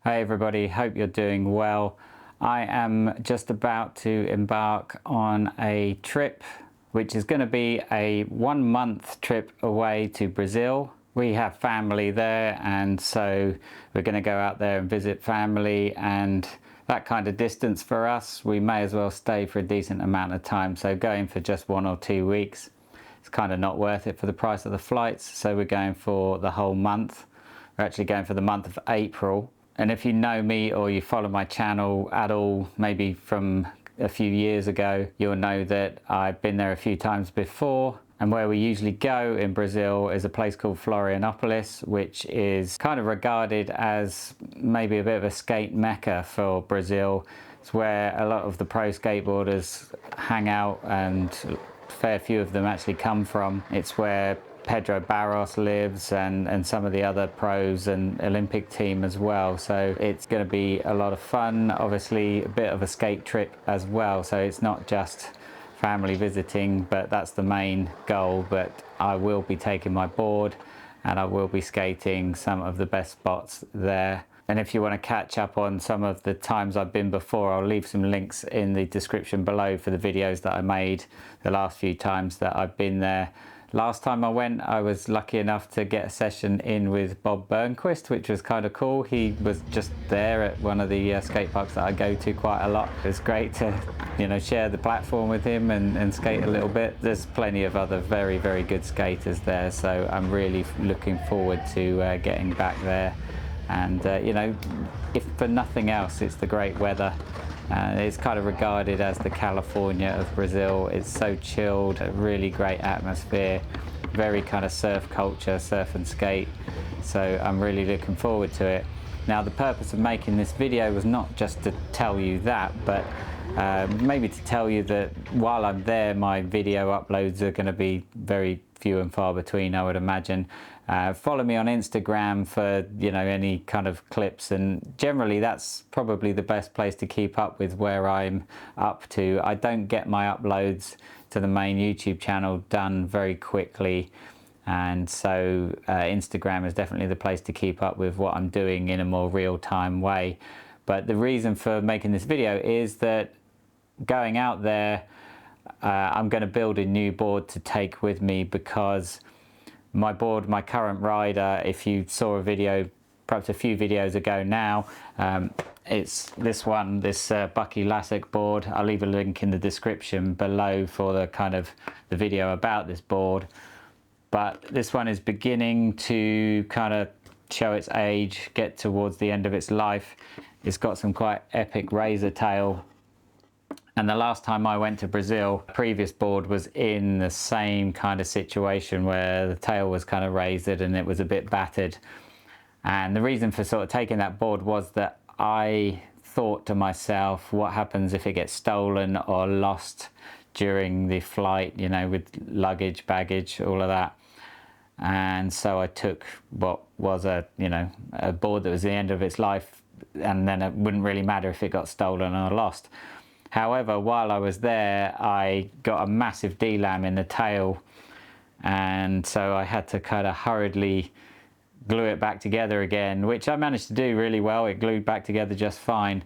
Hey everybody, hope you're doing well. I am just about to embark on a trip which is going to be a 1 month trip away to Brazil. We have family there, and so we're going to go out there and visit family, and that kind of distance for us, we may as well stay for a decent amount of time. So going for just 1 or 2 weeks, it's kind of not worth it for the price of the flights. So we're going for the whole month. We're actually going for the month of April. And if you know me or you follow my channel at all, maybe from a few years ago, you'll know that I've been there a few times before. And where we usually go in Brazil is a place called Florianopolis, which is kind of regarded as maybe a bit of a skate mecca for Brazil. It's where a lot of the pro skateboarders hang out, and a fair few of them actually come from. It's where Pedro Barros lives, and some of the other pros and Olympic team as well. So it's going to be a lot of fun, obviously a bit of a skate trip as well. So it's not just family visiting, but that's the main goal. But I will be taking my board and I will be skating some of the best spots there. And if you want to catch up on some of the times I've been before, I'll leave some links in the description below for the videos that I made the last few times that I've been there. Last time I went, I was lucky enough to get a session in with Bob Burnquist, which was kind of cool. He was just there at one of the skate parks that I go to quite a lot. It was great to, share the platform with him and skate a little bit. There's plenty of other very, very good skaters there, so I'm really looking forward to getting back there. And, if for nothing else, it's the great weather. It's kind of regarded as the California of Brazil. It's so chilled, a really great atmosphere, very kind of surf culture, surf and skate. So I'm really looking forward to it. Now, the purpose of making this video was not just to tell you that, but maybe to tell you that while I'm there, my video uploads are going to be very few and far between, I would imagine. Follow me on Instagram for any kind of clips, and generally that's probably the best place to keep up with where I'm up to. I don't get my uploads to the main YouTube channel done very quickly, and so Instagram is definitely the place to keep up with what I'm doing in a more real-time way. But the reason for making this video is that going out there, I'm going to build a new board to take with me, because my board, my current rider, if you saw a video, perhaps a few videos ago now, it's this one, this Bucky Lassick board. I'll leave a link in the description below for the video about this board. But this one is beginning to kind of show its age, get towards the end of its life. It's got some quite epic razor tail. And the last time I went to Brazil, the previous board was in the same kind of situation where the tail was kind of razored and it was a bit battered. And the reason for sort of taking that board was that I thought to myself, what happens if it gets stolen or lost during the flight, with luggage, baggage, all of that. And so I took what was a board that was the end of its life, and then it wouldn't really matter if it got stolen or lost. However, while I was there, I got a massive D-lam in the tail, and so I had to kind of hurriedly glue it back together again, which I managed to do really well. It glued back together just fine,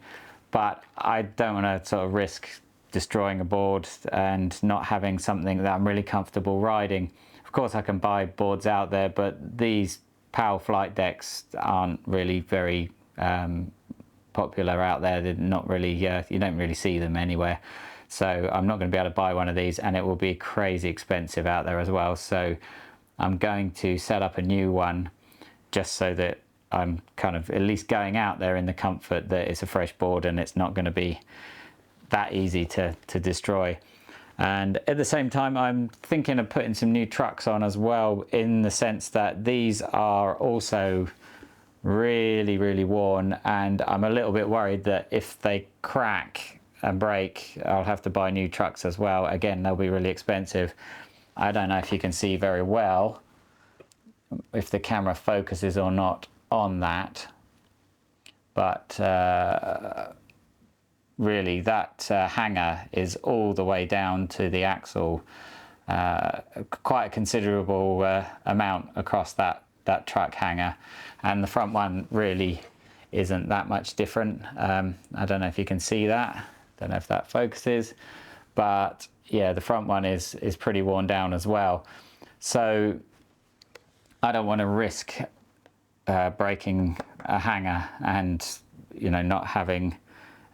but I don't want to sort of risk destroying a board and not having something that I'm really comfortable riding. Of course, I can buy boards out there, but these PAL flight decks aren't really very popular out there. They're not really, you don't really see them anywhere. So I'm not going to be able to buy one of these, and it will be crazy expensive out there as well. So I'm going to set up a new one just so that I'm kind of at least going out there in the comfort that it's a fresh board and it's not going to be that easy to destroy. And at the same time, I'm thinking of putting some new trucks on as well, in the sense that these are also really, really worn, and I'm a little bit worried that if they crack and break, I'll have to buy new trucks as well. Again, they'll be really expensive. I don't know if you can see very well if the camera focuses or not on that, but really that hanger is all the way down to the axle, quite a considerable amount across that truck hanger, and the front one really isn't that much different. I don't know if you can see that, don't know if that focuses, but yeah, the front one is pretty worn down as well. So I don't want to risk breaking a hanger and, you know, not having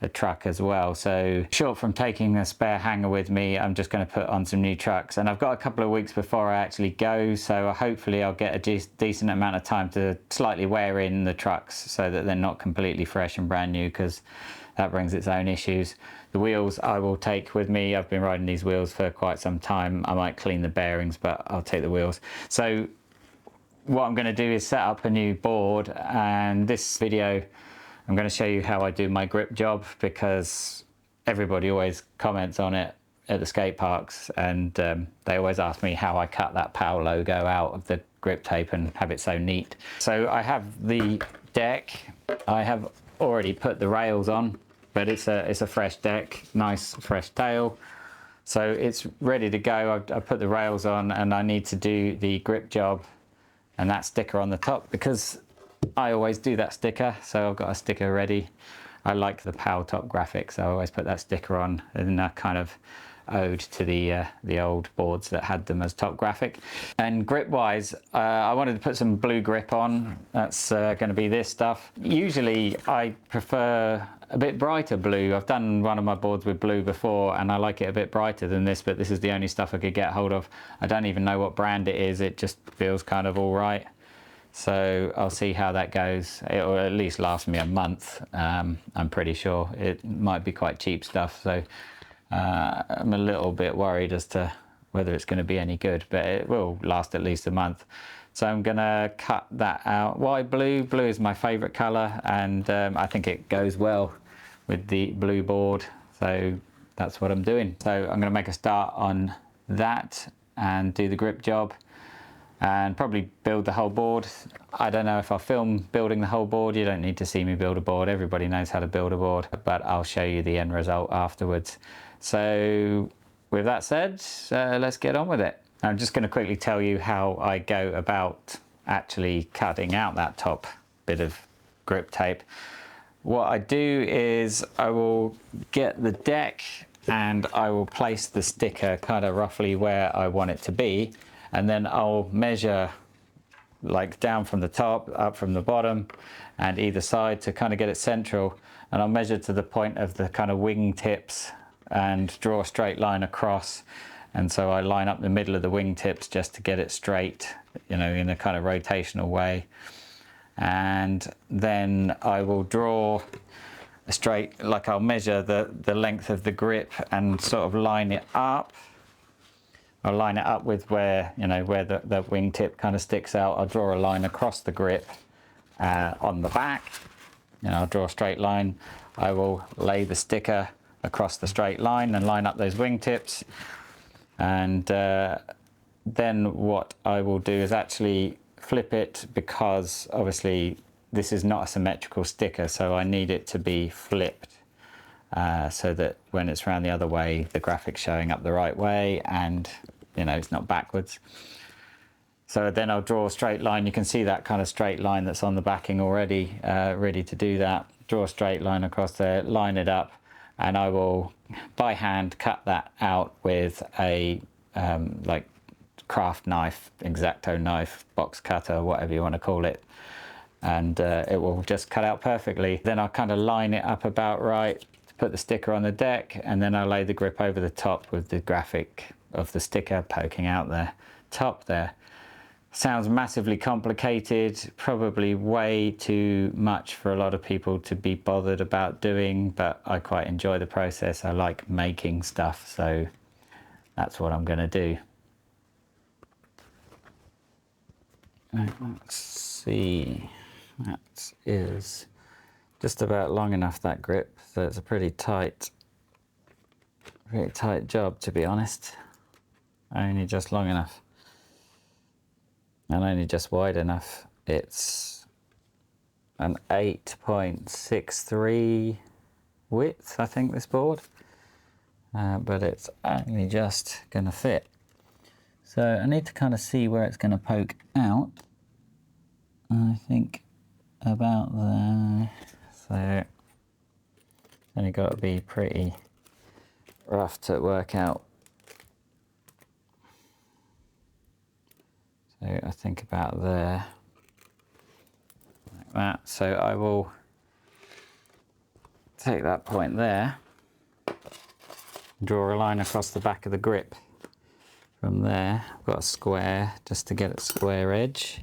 a truck as well. So short from taking a spare hanger with me, I'm just going to put on some new trucks, and I've got a couple of weeks before I actually go, so hopefully I'll get a decent amount of time to slightly wear in the trucks so that they're not completely fresh and brand new, because that brings its own issues. The wheels I will take with me. I've been riding these wheels for quite some time. I might clean the bearings, but I'll take the wheels. So what I'm going to do is set up a new board, and this video I'm going to show you how I do my grip job, because everybody always comments on it at the skate parks, and they always ask me how I cut that POW logo out of the grip tape and have it so neat. So I have the deck. I have already put the rails on, but it's a fresh deck, nice fresh tail. So it's ready to go. I put the rails on, and I need to do the grip job and that sticker on the top, because I always do that sticker, so I've got a sticker ready. I like the POW top graphic, so I always put that sticker on, in a kind of ode to the old boards that had them as top graphic. And grip wise, I wanted to put some blue grip on. That's going to be this stuff. Usually I prefer a bit brighter blue. I've done one of my boards with blue before, and I like it a bit brighter than this, but this is the only stuff I could get hold of. I don't even know what brand it is. It just feels kind of all right. So I'll see how that goes. It will at least last me a month. I'm pretty sure. It might be quite cheap stuff, so I'm a little bit worried as to whether it's going to be any good, but it will last at least a month. So I'm going to cut that out. Why blue? Blue is my favorite color, and I think it goes well with the blue board, so that's what I'm doing. So I'm going to make a start on that and do the grip job, and probably build the whole board. I don't know if I'll film building the whole board. You don't need to see me build a board. Everybody knows how to build a board, but I'll show you the end result afterwards. So with that said, let's get on with it. I'm just going to quickly tell you how I go about actually cutting out that top bit of grip tape. What I do is I will get the deck, and I will place the sticker kind of roughly where I want it to be. And then I'll measure like down from the top, up from the bottom, and either side to kind of get it central. And I'll measure to the point of the kind of wing tips and draw a straight line across. And so I line up the middle of the wing tips just to get it straight, you know, in a kind of rotational way. And then I will draw a straight, like I'll measure the length of the grip and sort of line it up. I'll line it up with where, you know, where the wing tip kind of sticks out. I'll draw a line across the grip on the back. You know, I'll draw a straight line. I will lay the sticker across the straight line and line up those wing tips. And then what I will do is actually flip it, because obviously this is not a symmetrical sticker, so I need it to be flipped. So that when it's round the other way, the graphic's showing up the right way, and you know, it's not backwards. So then I'll draw a straight line. You can see that kind of straight line that's on the backing already, ready to do that. Draw a straight line across there, line it up, and I will by hand cut that out with a like craft knife, X-Acto knife, box cutter, whatever you want to call it. And it will just cut out perfectly. Then I'll kind of line it up about right, put the sticker on the deck, and then I'll lay the grip over the top with the graphic of the sticker poking out the top there. Sounds massively complicated, probably way too much for a lot of people to be bothered about doing, but I quite enjoy the process. I like making stuff, so that's what I'm going to do. Right, let's see, that is just about long enough, that grip, so it's a pretty tight job, to be honest. Only just long enough, and only just wide enough. It's an 8.63 width, I think, this board, but it's only just gonna fit. So I need to kind of see where it's gonna poke out. I think about there. So only got to be pretty rough to work out. So I think about there, like that. So I will take that point there, draw a line across the back of the grip. From there, I've got a square just to get a square edge.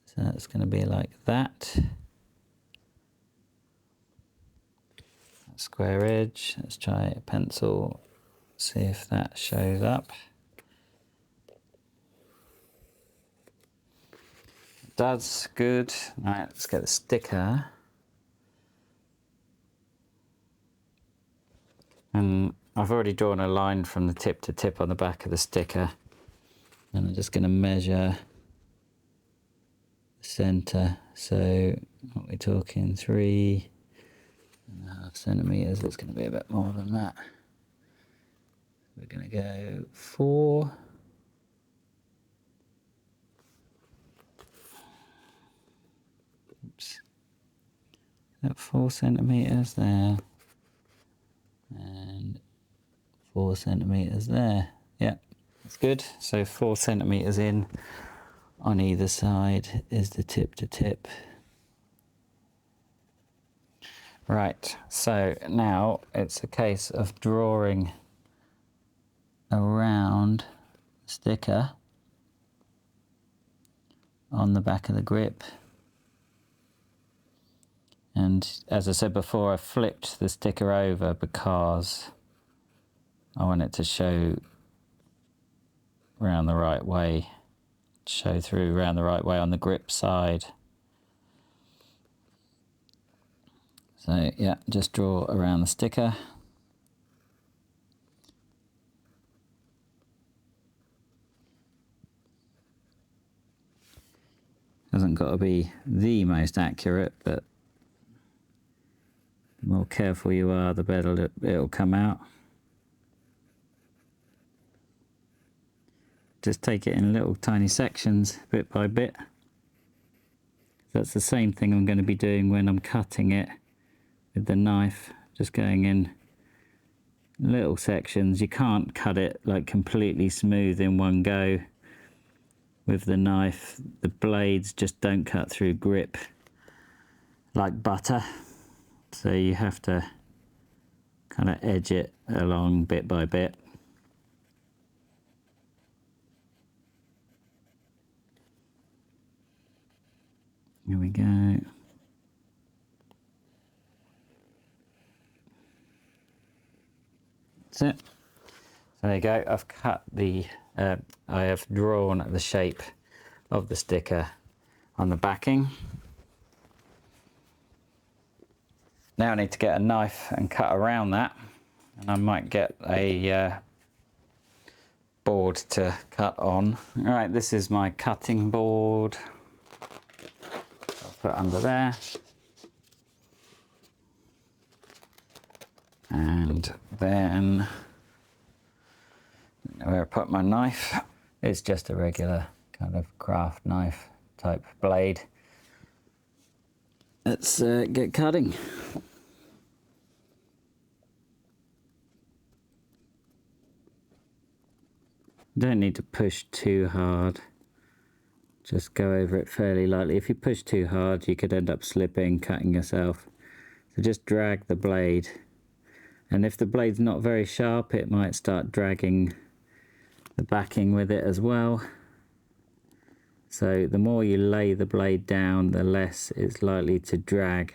So that's going to be like that. Square edge. Let's try a pencil, see if that shows up. It does, good. Right, let's get the sticker. And I've already drawn a line from the tip to tip on the back of the sticker. And I'm just going to measure the centre. So what we're talking, 3.5 centimetres. It's going to be a bit more than that. We're going to go 4. Oops. That 4 centimetres there. And 4 centimetres there. Yeah, that's good. So 4 centimetres in on either side is the tip to tip. Right, so now it's a case of drawing around the sticker on the back of the grip. And as I said before, I flipped the sticker over because I want it to show around the right way, show through around the right way on the grip side. So yeah, just draw around the sticker. Hasn't got to be the most accurate, but the more careful you are, the better it'll come out. Just take it in little tiny sections, bit by bit. That's the same thing I'm going to be doing when I'm cutting it with the knife, just going in little sections. You can't cut it like completely smooth in one go with the knife. The blades just don't cut through grip like butter, so you have to kind of edge it along bit by bit. Here we go. That's it. So there you go. I've cut the, I have drawn the shape of the sticker on the backing. Now I need to get a knife and cut around that, and I might get a board to cut on. All right, this is my cutting board. I'll put under there. And then where I put my knife is just a regular kind of craft knife type blade. Let's get cutting. Don't need to push too hard. Just go over it fairly lightly. If you push too hard, you could end up slipping, cutting yourself. So just drag the blade. And if the blade's not very sharp, it might start dragging the backing with it as well. So the more you lay the blade down, the less it's likely to drag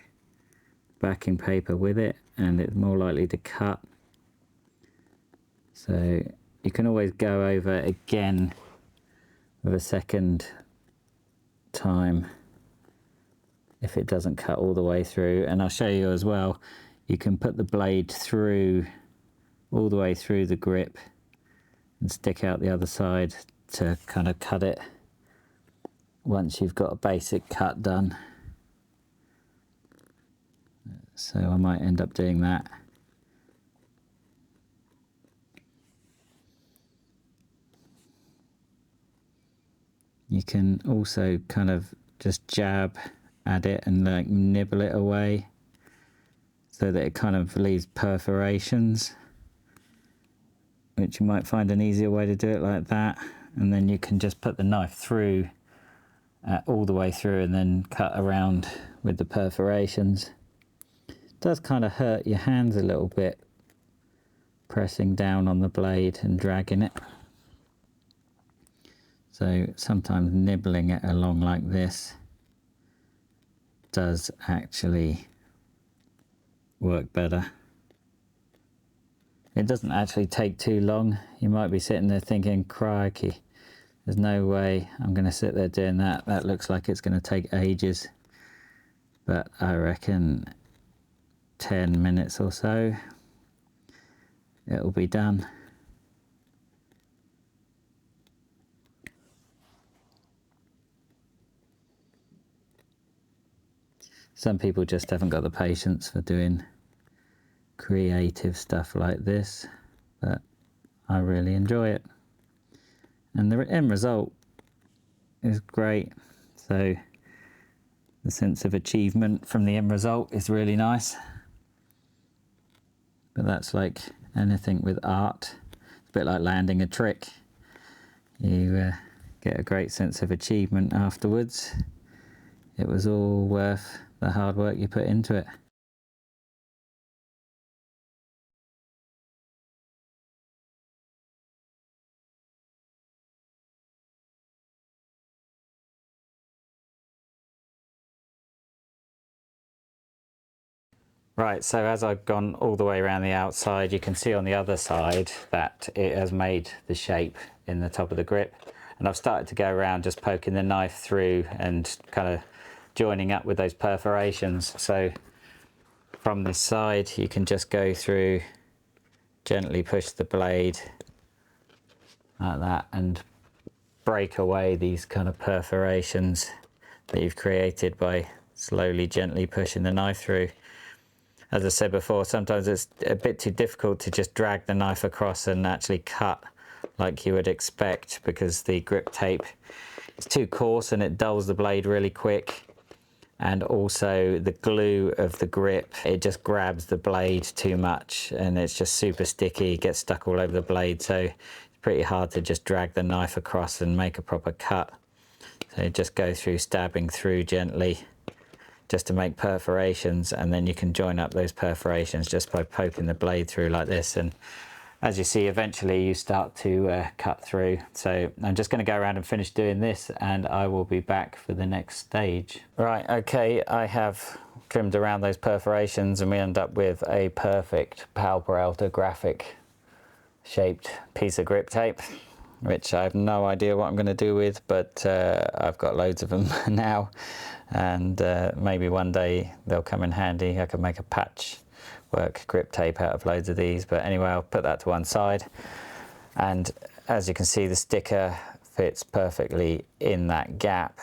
backing paper with it, and it's more likely to cut. So you can always go over again with a second time if it doesn't cut all the way through. And I'll show you as well, you can put the blade through, all the way through the grip, and stick out the other side to kind of cut it once you've got a basic cut done. So I might end up doing that. You can also kind of just jab at it and like nibble it away so that it kind of leaves perforations, which you might find an easier way to do it like that. And then you can just put the knife through all the way through and then cut around with the perforations. It does kind of hurt your hands a little bit, pressing down on the blade and dragging it. So sometimes nibbling it along like this does actually work better. It doesn't actually take too long. You might be sitting there thinking, crikey, there's no way I'm going to sit there doing that. That looks like it's going to take ages. But I reckon 10 minutes or so, it'll be done. Some people just haven't got the patience for doing creative stuff like this, but I really enjoy it. And the end result is great. So the sense of achievement from the end result is really nice. But that's like anything with art. It's a bit like landing a trick. You get a great sense of achievement afterwards. It was all worth the hard work you put into it. Right, so as I've gone all the way around the outside, you can see on the other side that it has made the shape in the top of the grip. And I've started to go around just poking the knife through and kind of joining up with those perforations. So from this side, you can just go through, gently push the blade like that and break away these kind of perforations that you've created by slowly, gently pushing the knife through. As I said before, sometimes it's a bit too difficult to just drag the knife across and actually cut like you would expect, because the grip tape is too coarse and it dulls the blade really quick. And also the glue of the grip, it just grabs the blade too much and it's just super sticky, gets stuck all over the blade. So it's pretty hard to just drag the knife across and make a proper cut. So just go through, stabbing through gently, just to make perforations, and then you can join up those perforations just by poking the blade through like this. And as you see, eventually you start to cut through. So I'm just going to go around and finish doing this, and I will be back for the next stage. Right, okay, I have trimmed around those perforations and we end up with a perfect Pal Peralta graphic shaped piece of grip tape, which I have no idea what I'm going to do with, but I've got loads of them now, and maybe one day they'll come in handy. I could make a patchwork grip tape out of loads of these, but anyway, I'll put that to one side. And as you can see, the sticker fits perfectly in that gap.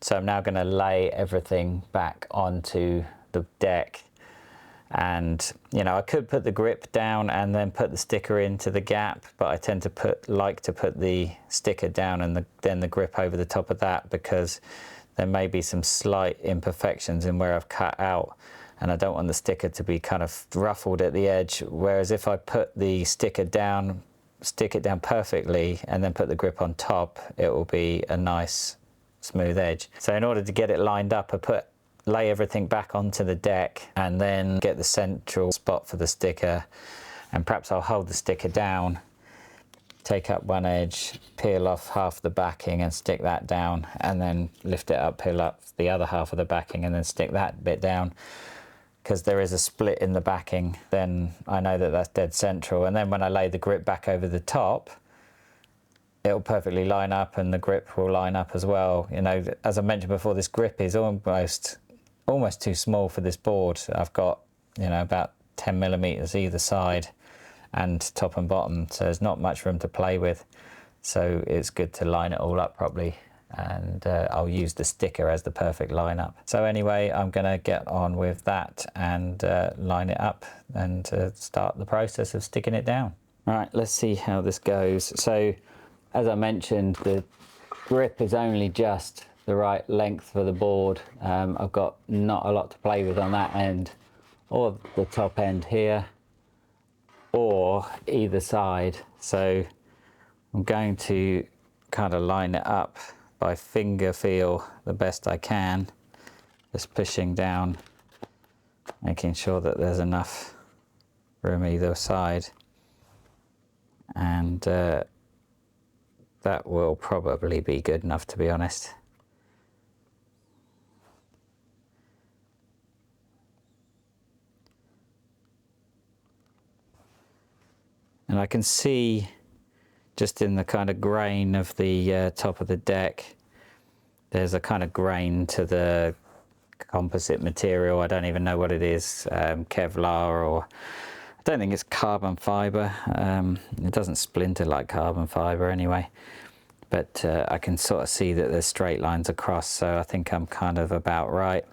So I'm now going to lay everything back onto the deck. And you know, I could put the grip down and then put the sticker into the gap, but I tend to like to put the sticker down and then the grip over the top of that, because there may be some slight imperfections in where I've cut out, and I don't want the sticker to be kind of ruffled at the edge. Whereas if I put the sticker down, stick it down perfectly, and then put the grip on top, it will be a nice smooth edge. So in order to get it lined up, I lay everything back onto the deck and then get the central spot for the sticker, and perhaps I'll hold the sticker down, take up one edge, peel off half the backing and stick that down, and then lift it up, peel up the other half of the backing and then stick that bit down. Because there is a split in the backing, then I know that that's dead central. And then when I lay the grip back over the top, it'll perfectly line up and the grip will line up as well. You know, as I mentioned before, this grip is almost too small for this board. I've got, you know, about 10 millimeters either side and top and bottom, so there's not much room to play with. So it's good to line it all up properly, and I'll use the sticker as the perfect lineup. So anyway, I'm gonna get on with that and line it up and start the process of sticking it down. All right, let's see how this goes. So as I mentioned, the grip is only just the right length for the board. I've got not a lot to play with on that end, or the top end here, or either side. So I'm going to kind of line it up by finger feel the best I can, just pushing down, making sure that there's enough room either side, and that will probably be good enough, to be honest. And I can see just in the kind of grain of the top of the deck, there's a kind of grain to the composite material. I don't even know what it is, Kevlar, or I don't think it's carbon fiber. It doesn't splinter like carbon fiber anyway, but I can sort of see that there's straight lines across, so I think I'm kind of about right.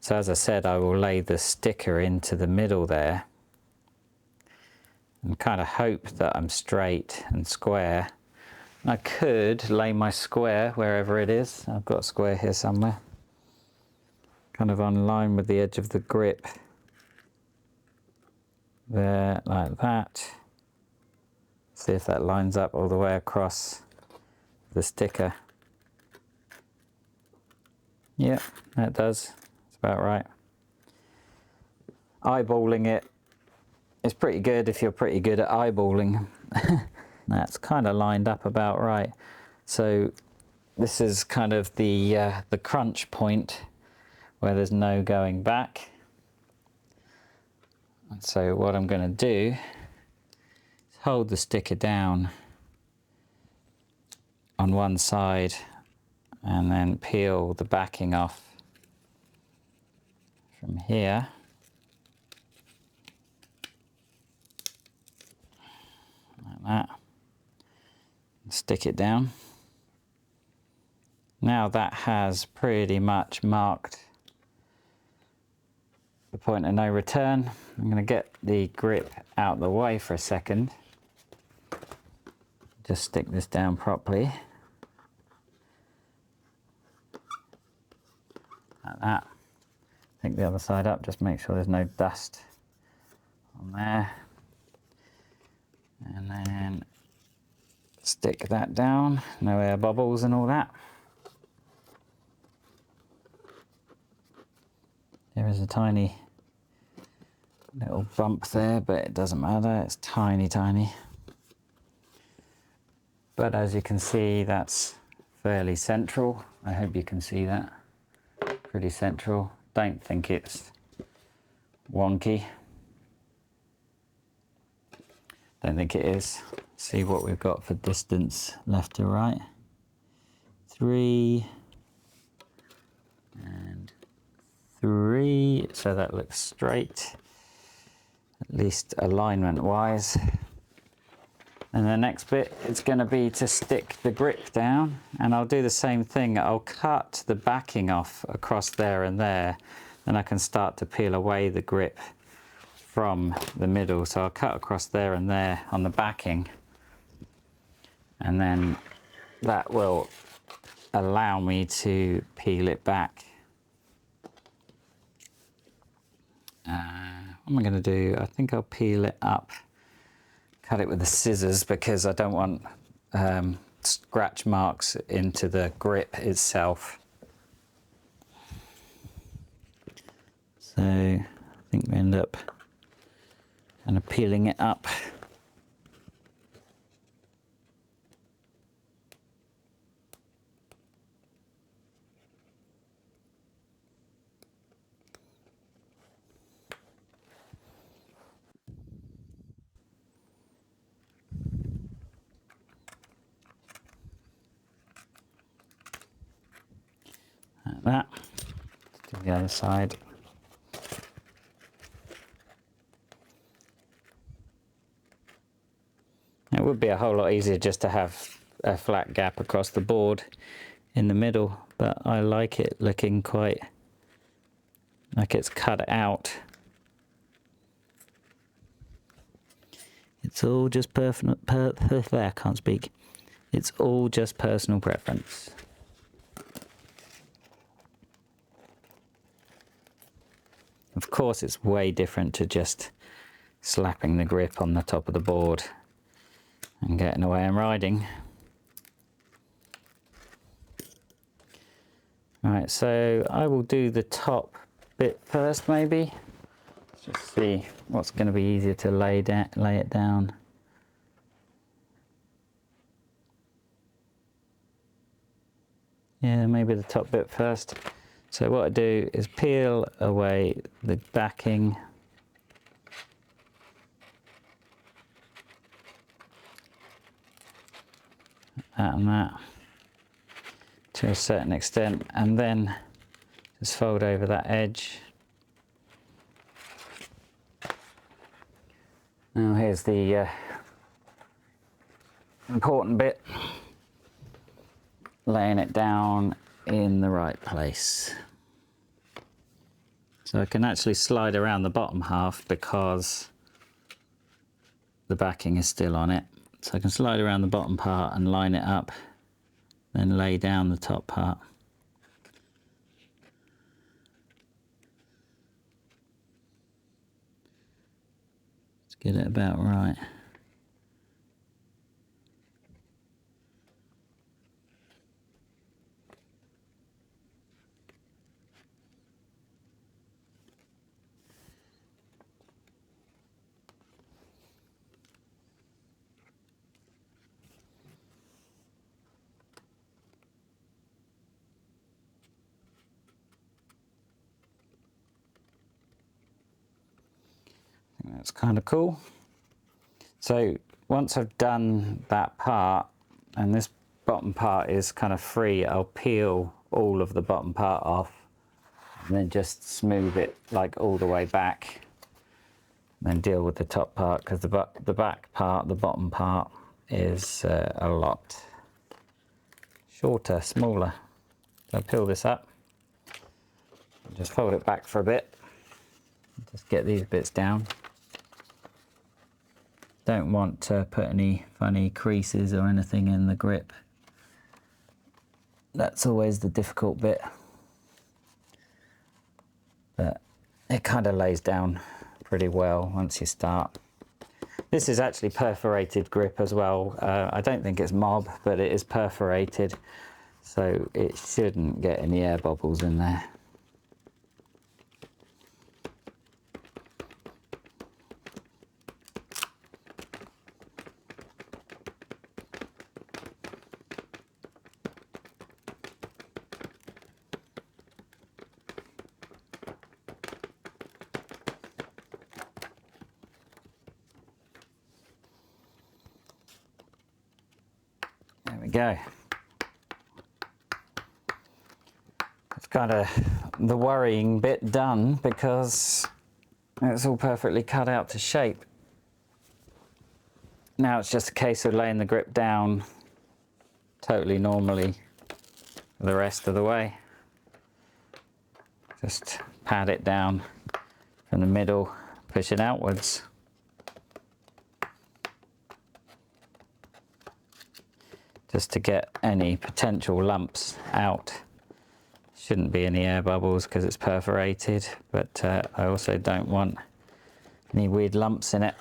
So as I said, I will lay the sticker into the middle there and kind of hope that I'm straight and square. I could lay my square wherever it is. I've got a square here somewhere, kind of on line with the edge of the grip there, like that. See if that lines up all the way across the sticker. Yep, that does. It's about right. Eyeballing it is pretty good if you're pretty good at eyeballing. That's kind of lined up about right. So this is kind of the crunch point where there's no going back. And so what I'm going to do is hold the sticker down on one side and then peel the backing off from here. Like that. Stick it down. Now that has pretty much marked the point of no return. I'm going to get the grip out the way for a second. Just stick this down properly. Like that. Take the other side up, just make sure there's no dust on there. And then stick that down, no air bubbles and all that. There is a tiny little bump there, but it doesn't matter, it's tiny, tiny. But as you can see, that's fairly central. I hope you can see that. Pretty central. Don't think it's wonky. Don't think it is. See what we've got for distance left to right. 3 and 3, so that looks straight, at least alignment wise. And the next bit is going to be to stick the grip down, and I'll do the same thing. I'll cut the backing off across there and there, then I can start to peel away the grip from the middle. So I'll cut across there and there on the backing, and then that will allow me to peel it back. What am I going to do? I think I'll peel it up, cut it with the scissors, because I don't want scratch marks into the grip itself. So I think we end up kind of peeling it up. Like that. Let's do the other side. It would be a whole lot easier just to have a flat gap across the board in the middle, but I like it looking quite like it's cut out. It's all just I can't speak. It's all just personal preference. Of course, it's way different to just slapping the grip on the top of the board and getting away and riding. Right, so I will do the top bit first maybe. Let's just see what's going to be easier to lay it down. Yeah, maybe the top bit first. So what I do is peel away the backing. That and that to a certain extent, and then just fold over that edge. Now here's the important bit, laying it down in the right place. So I can actually slide around the bottom half because the backing is still on it. So I can slide around the bottom part and line it up, then lay down the top part. Let's get it about right. That's kind of cool. So once I've done that part, and this bottom part is kind of free, I'll peel all of the bottom part off and then just smooth it like all the way back, and then deal with the top part, because the back part, the bottom part, is a lot shorter, smaller. So I'll peel this up, just fold it back for a bit, just get these bits down. Don't want to put any funny creases or anything in the grip. That's always the difficult bit. But it kind of lays down pretty well once you start. This is actually perforated grip as well. I don't think it's mob, but it is perforated, so it shouldn't get any air bubbles in there. There we go. It's kind of the worrying bit done, because it's all perfectly cut out to shape. Now it's just a case of laying the grip down totally normally the rest of the way. Just pat it down from the middle, push it outwards. Just to get any potential lumps out. Shouldn't be any air bubbles because it's perforated, but I also don't want any weird lumps in it.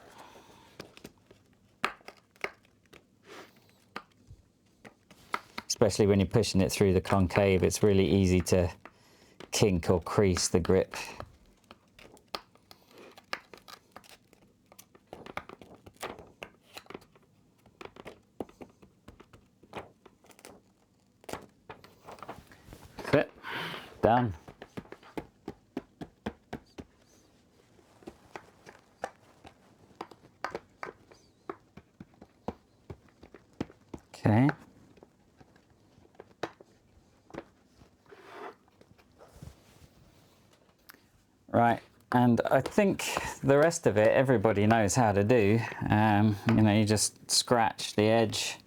Especially when you're pushing it through the concave, it's really easy to kink or crease the grip. That's it. Done. Okay. Right, and I think the rest of it everybody knows how to do. You know, you just scratch the edge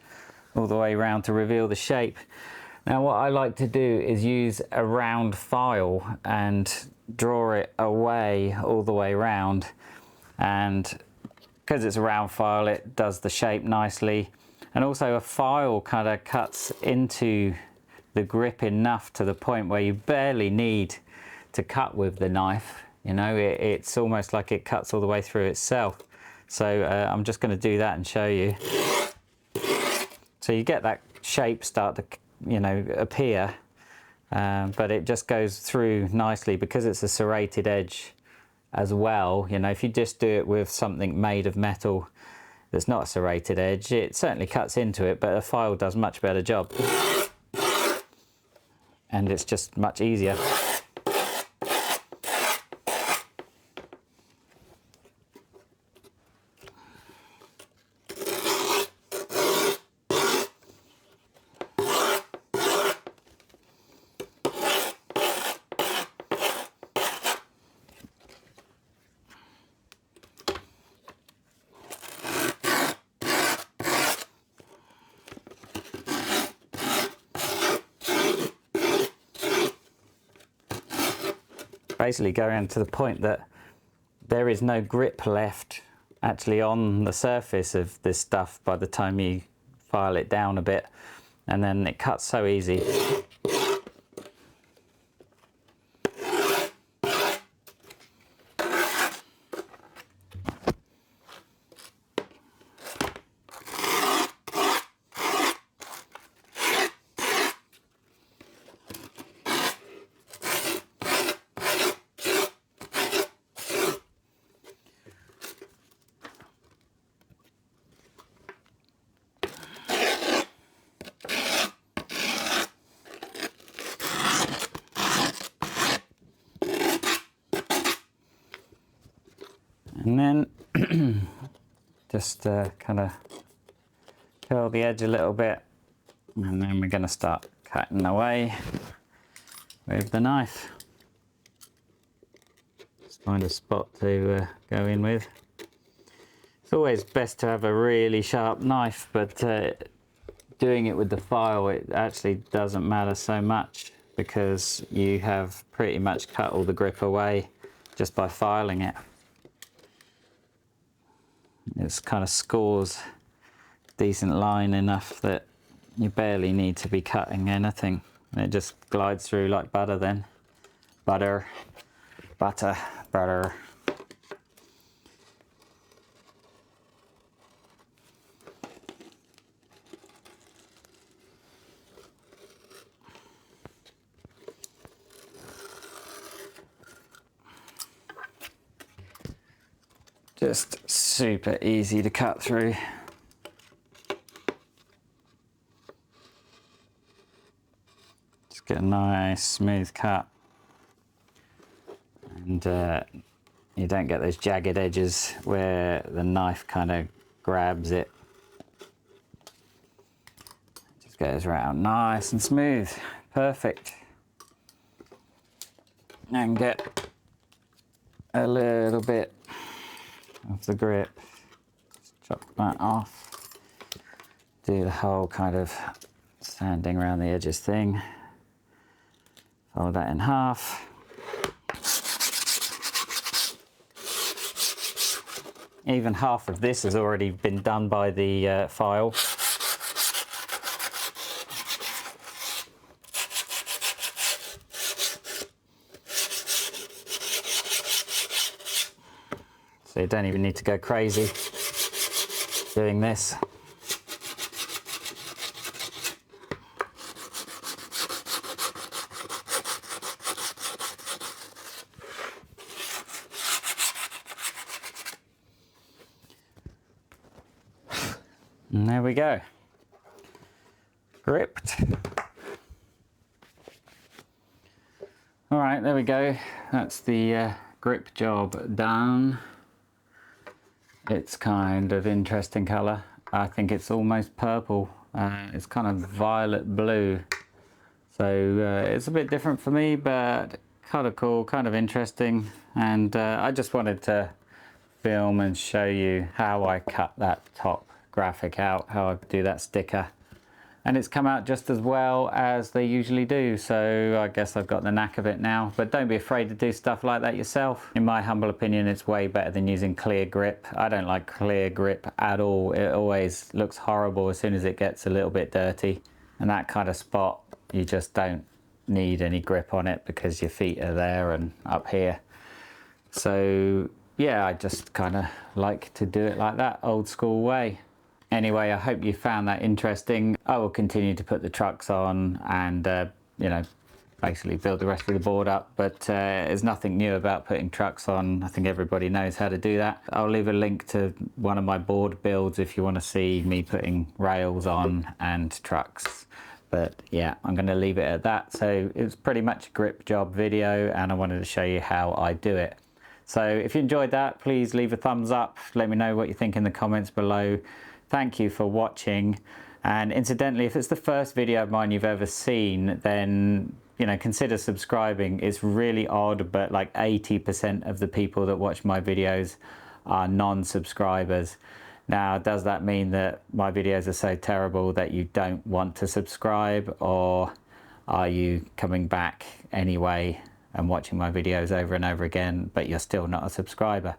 all the way around to reveal the shape. Now what I like to do is use a round file and draw it away all the way around, and because it's a round file it does the shape nicely, and also a file kind of cuts into the grip enough to the point where you barely need to cut with the knife. You know, it's almost like it cuts all the way through itself. So I'm just going to do that and show you. So you get that shape start to, you know, appear, but it just goes through nicely because it's a serrated edge as well. You know, if you just do it with something made of metal that's not a serrated edge, it certainly cuts into it, but a file does a much better job. And it's just much easier. Basically going to the point that there is no grip left actually on the surface of this stuff by the time you file it down a bit, and then it cuts so easy. And then just kind of curl the edge a little bit, and then we're going to start cutting away with the knife. Just find a spot to go in with. It's always best to have a really sharp knife, but doing it with the file, it actually doesn't matter so much because you have pretty much cut all the grip away just by filing it. It's kind of scores decent line enough that you barely need to be cutting anything. It just glides through like butter then. Butter, butter, butter. Just super easy to cut through. Just get a nice smooth cut, and you don't get those jagged edges where the knife kind of grabs it. Just goes around nice and smooth, perfect. And get a little bit of the grip, just chop that off, do the whole kind of sanding around the edges thing, fold that in half, even half of this has already been done by the file. So you don't even need to go crazy doing this. And there we go. Gripped. All right, there we go. That's the grip job done. It's kind of interesting colour. I think it's almost purple. It's kind of violet blue. So it's a bit different for me, but kind of cool, kind of interesting. And I just wanted to film and show you how I cut that top graphic out, how I do that sticker. And it's come out just as well as they usually do, so I guess I've got the knack of it now. But don't be afraid to do stuff like that yourself. In my humble opinion, it's way better than using clear grip. I don't like clear grip at all. It always looks horrible as soon as it gets a little bit dirty. And that kind of spot, you just don't need any grip on it because your feet are there and up here. So yeah, I just kind of like to do it like that, old school way. Anyway, I hope you found that interesting. I will continue to put the trucks on and, you know, basically build the rest of the board up, but there's nothing new about putting trucks on. I think everybody knows how to do that. I'll leave a link to one of my board builds if you want to see me putting rails on and trucks. But yeah, I'm going to leave it at that. So it was pretty much a grip job video, and I wanted to show you how I do it. So if you enjoyed that, please leave a thumbs up. Let me know what you think in the comments below. Thank you for watching. And incidentally, if it's the first video of mine you've ever seen, then, you know, consider subscribing. It's really odd, but like 80% of the people that watch my videos are non-subscribers. Now, does that mean that my videos are so terrible that you don't want to subscribe, or are you coming back anyway and watching my videos over and over again, but you're still not a subscriber?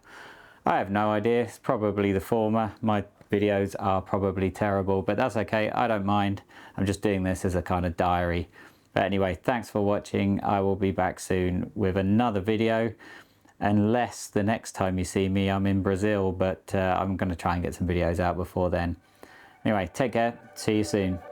I have no idea. It's probably the former. My videos are probably terrible, but that's okay. I don't mind. I'm just doing this as a kind of diary. But anyway, thanks for watching. I will be back soon with another video, unless the next time you see me I'm in Brazil, but I'm going to try and get some videos out before then. Anyway, take care. See you soon.